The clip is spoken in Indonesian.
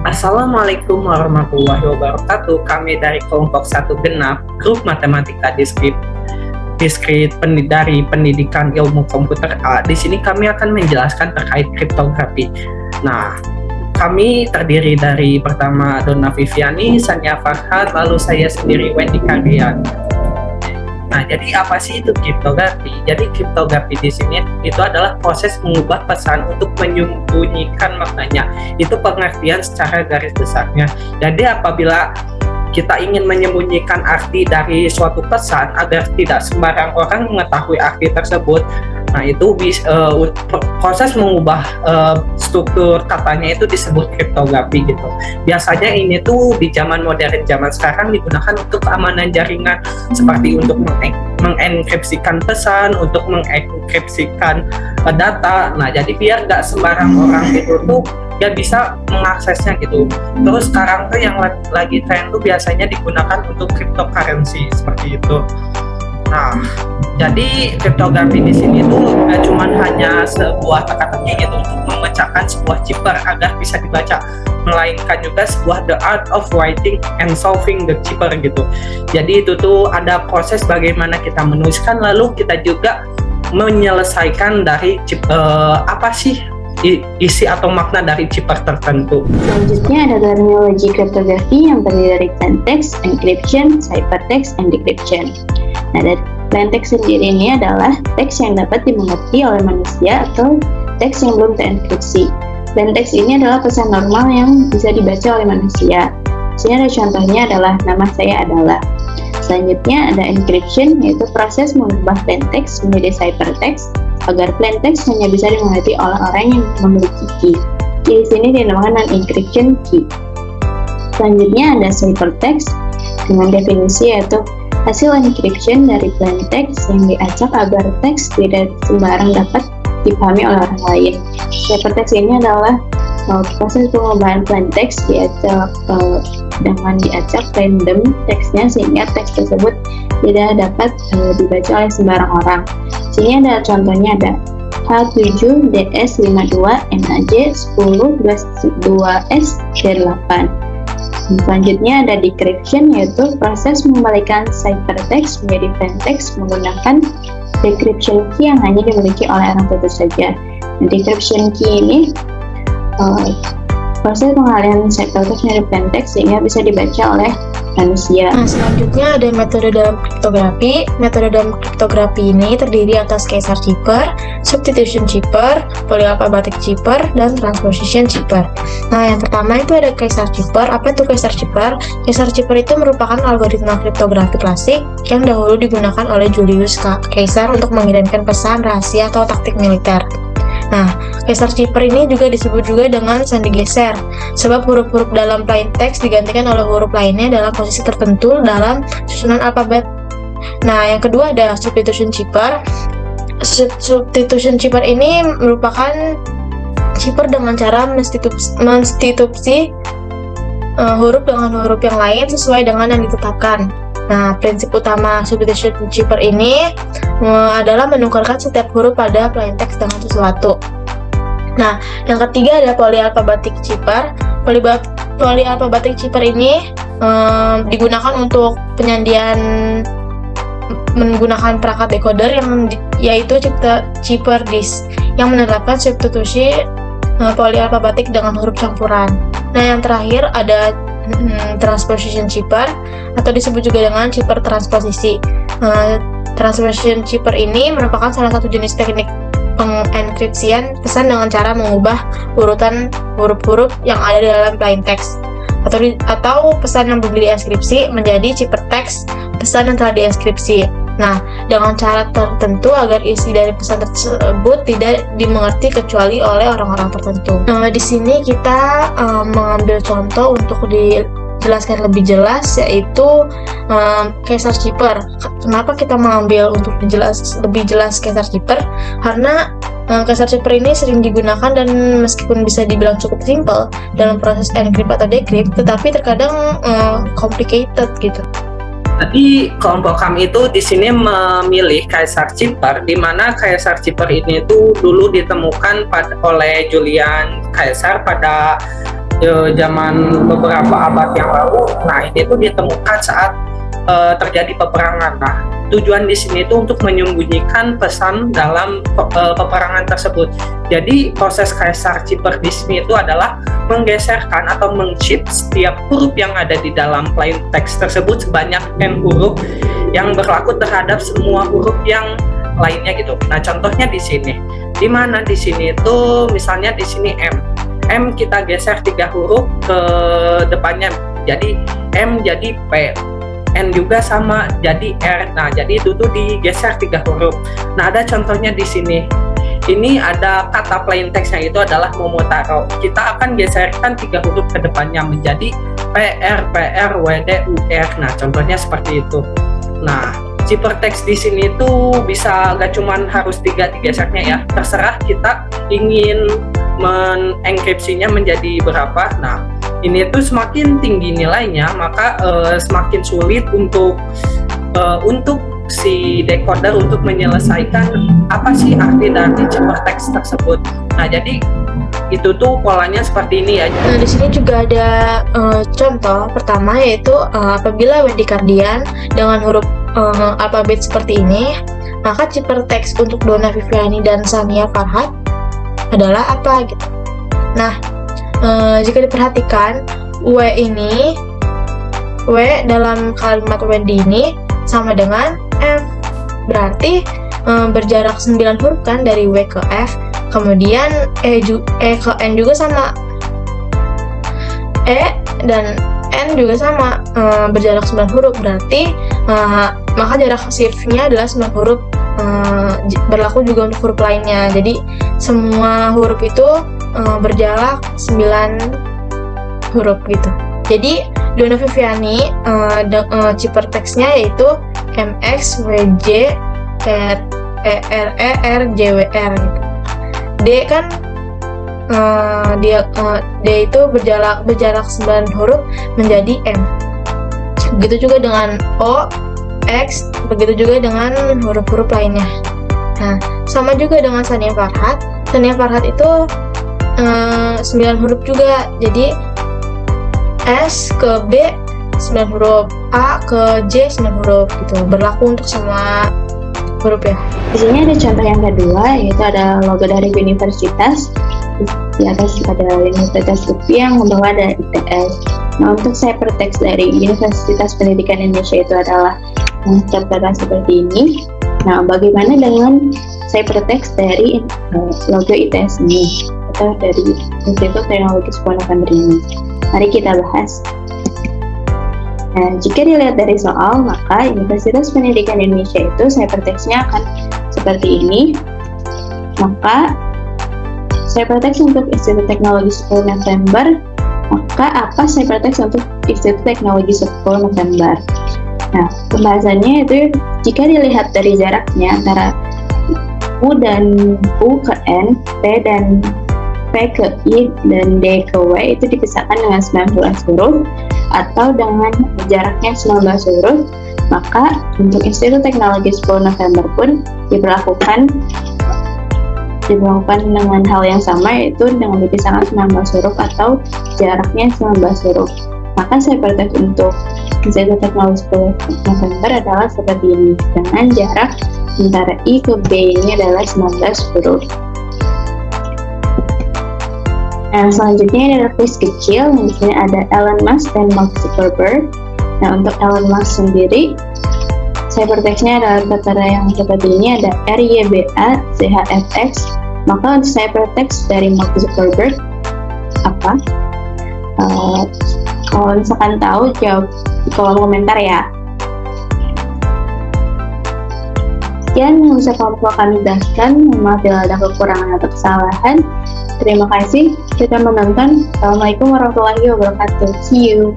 Assalamualaikum warahmatullahi wabarakatuh. Kami dari kelompok 1 genap grup matematika diskrit dari pendidikan ilmu komputer A. Di sini kami akan menjelaskan terkait kriptografi. Nah, kami terdiri dari pertama Donna Viviani, Sania Farhad, lalu saya sendiri Wendy Kardian. Nah, jadi apa sih itu kriptografi? Jadi kriptografi di sini itu adalah proses mengubah pesan untuk menyembunyikan maknanya. Itu pengertian secara garis besarnya. Jadi apabila kita ingin menyembunyikan arti dari suatu pesan agar tidak sembarang orang mengetahui arti tersebut, nah itu proses mengubah struktur katanya itu disebut kriptografi gitu. Biasanya ini tuh di zaman modern, zaman sekarang digunakan untuk keamanan jaringan, seperti untuk mengenkripsikan pesan, untuk mengenkripsikan data. Nah, jadi biar nggak sembarang orang itu tuh dia bisa mengaksesnya gitu. Terus sekarang tuh yang lagi tren tuh biasanya digunakan untuk cryptocurrency seperti itu. Nah, jadi kriptografi di sini tuh gak cuman hanya sebuah teka-teki gitu untuk memecahkan sebuah cipher agar bisa dibaca, melainkan juga sebuah the art of writing and solving the cipher gitu. Jadi itu tuh ada proses bagaimana kita menuliskan, lalu kita juga menyelesaikan dari apa sih isi atau makna dari cipher tertentu. Selanjutnya ada terminologi kriptografi yang terdiri dari plain text, encryption, ciphertext, and decryption. Nah, dari plain text sendiri ini adalah teks yang dapat dimengerti oleh manusia atau teks yang belum terenkripsi. Plain text ini adalah pesan normal yang bisa dibaca oleh manusia. Di sini ada contohnya adalah nama saya adalah. Selanjutnya ada encryption, yaitu proses mengubah plain text menjadi ciphertext agar plain text hanya bisa dimengerti oleh orang yang memiliki key. Di sini dinamakan non-encryption key. Selanjutnya ada ciphertext dengan definisi yaitu hasil encryption dari plain text yang diacak agar teks tidak sembarang dapat dipahami oleh orang lain. Ciphertext ini adalah proses pengubahan plain text dengan diacak random teksnya sehingga teks tersebut tidak dapat dibaca oleh sembarang orang. Sini ada contohnya, ada H7 DS52 NAJ 10 2S D8. Selanjutnya ada decryption, yaitu proses mengembalikan ciphertext menjadi plain text menggunakan decryption key yang hanya dimiliki oleh orang tertentu saja. Decryption key ini proses pengalihan ciphertext menjadi plain text sehingga bisa dibaca oleh manusia. Nah, selanjutnya ada metode dalam kriptografi. Metode dalam kriptografi ini terdiri atas Caesar cipher, substitution cipher, polyalphabetic cipher, dan transposition cipher. Nah, yang pertama itu ada Caesar cipher. Apa itu Caesar cipher? Caesar cipher itu merupakan algoritma kriptografi klasik yang dahulu digunakan oleh Julius Caesar untuk mengirimkan pesan rahasia atau taktik militer. Nah, Caesar cipher ini juga disebut juga dengan sandi geser, sebab huruf-huruf dalam plain text digantikan oleh huruf lainnya dalam posisi tertentu dalam susunan alfabet. Nah, yang kedua ada substitution cipher. Substitution cipher ini merupakan cipher dengan cara menstitusi huruf dengan huruf yang lain sesuai dengan yang ditetapkan. Nah, prinsip utama substitution cipher ini adalah menukarkan setiap huruf pada plain text dengan sesuatu. Nah, yang ketiga ada polyalphabetic cipher. Polyalphabetic cipher ini digunakan untuk penyandian menggunakan perangkat decoder yaitu cipher disk yang menerapkan substitusi polyalphabetic dengan huruf campuran. Nah, yang terakhir ada transposition cipher atau disebut juga dengan cipher transposisi. Transposition cipher ini merupakan salah satu jenis teknik pengenkripsian pesan dengan cara mengubah urutan huruf-huruf yang ada di dalam plain text atau pesan yang belum dienkripsi menjadi ciphertext pesan yang telah dienkripsi. Nah, dengan cara tertentu agar isi dari pesan tersebut tidak dimengerti kecuali oleh orang-orang tertentu. Di sini kita mengambil contoh untuk dijelaskan lebih jelas, yaitu Caesar cipher. Kenapa kita mengambil untuk lebih jelas Caesar cipher? Karena Caesar cipher ini sering digunakan dan meskipun bisa dibilang cukup simple dalam proses encrypt atau decrypt, tetapi terkadang complicated gitu. Jadi kelompok kami itu di sini memilih Caesar cipher, di mana Caesar cipher ini tuh dulu ditemukan oleh Julian Caesar pada zaman beberapa abad yang lalu. Nah, ini tuh ditemukan saat terjadi peperangan. Nah, tujuan di sini itu untuk menyembunyikan pesan dalam peperangan tersebut. Jadi proses Kaisar Ciper di sini itu adalah menggeserkan atau meng-cheat setiap huruf yang ada di dalam plain text tersebut sebanyak n huruf yang berlaku terhadap semua huruf yang lainnya gitu. Nah, contohnya di sini. Di mana di sini itu misalnya di sini M kita geser 3 huruf ke depannya. Jadi M jadi P. N juga sama jadi R. Nah, jadi itu tuh digeser 3 huruf. Nah, ada contohnya di sini. Ini ada kata plain text-nya itu adalah Momotaro. Kita akan geserkan 3 huruf ke depannya menjadi PR, WD, UR. Nah, contohnya seperti itu. Nah, Cipertext di sini tuh bisa gak cuman harus 3 digesernya ya. Terserah kita ingin mengenkripsinya menjadi berapa. Nah, ini tuh semakin tinggi nilainya, maka semakin sulit untuk si decoder untuk menyelesaikan apa sih arti dari Cipertext tersebut. Nah, jadi itu tuh polanya seperti ini ya. Nah, di sini juga ada contoh pertama, yaitu apabila Wendy Cardian dengan huruf alfabet seperti ini, maka Cipertext untuk Donna Viviani dan Sania Farhat adalah apa gitu. Nah, jika diperhatikan, W dalam kalimat Wendy ini sama dengan F. Berarti berjarak 9 huruf kan dari W ke F. Kemudian E ke N juga sama. E dan N juga sama, berjarak 9 huruf. Berarti maka jarak shift-nya adalah 9 huruf. Berlaku juga untuk huruf lainnya. Jadi semua huruf itu berjarak 9 huruf gitu. Jadi Donna Viviani Cipertext-nya yaitu MX WJ RER JWR gitu. D kan D itu berjarak 9 huruf menjadi M. Begitu juga dengan O, X, begitu juga dengan huruf-huruf lainnya. Nah, sama juga dengan Sania Farhat. Sania Farhat itu 9 huruf juga. Jadi S ke B 9 huruf, A ke J 9 huruf gitu. Berlaku untuk semua huruf ya. Di sini ada contoh yang kedua, yaitu ada logo dari universitas. Di atas ada Universitas UPI yang membawa ada ITS. Nah, untuk Cipertext dari Universitas Pendidikan Indonesia itu adalah tertera seperti ini. Nah, bagaimana dengan Cipertext dari logo ITS ini atau dari Institut Teknologi 10 November ini? Mari kita bahas. Nah, jika dilihat dari soal, maka Universitas Pendidikan Indonesia itu Cipertext-nya akan seperti ini. Maka Cipertext untuk Institut Teknologi 10 November, maka apa Cipertext untuk Institut Teknologi 10 November? Nah, pembahasannya itu jika dilihat dari jaraknya antara U dan U ke N, P dan P ke I, dan D ke W itu dipisahkan dengan 19 huruf atau dengan jaraknya 19 huruf, maka untuk Institut Teknologi 10 November pun diberlakukan dengan hal yang sama, yaitu dengan dipisahkan 19 huruf atau jaraknya 19 huruf. Maka Cipertext untuk Institut Teknologi 10 November adalah seperti ini, dengan jarak antara I ke B ini adalah 19 huruf. Nah, selanjutnya ini adalah quiz kecil. Di sini ada Elon Musk dan Mark Zuckerberg. Nah, untuk Elon Musk sendiri, Cipertext-nya adalah tertera yang seperti ini, ada RYBA-ZHFX. Maka untuk Cipertext dari Mark Zuckerberg apa? Kalau misalkan tahu, jawab di kolom komentar ya. Sekian yang bisa kami jelaskan. Maaf bila ada kekurangan atau kesalahan. Terima kasih sudah menonton. Assalamualaikum warahmatullahi wabarakatuh. See you.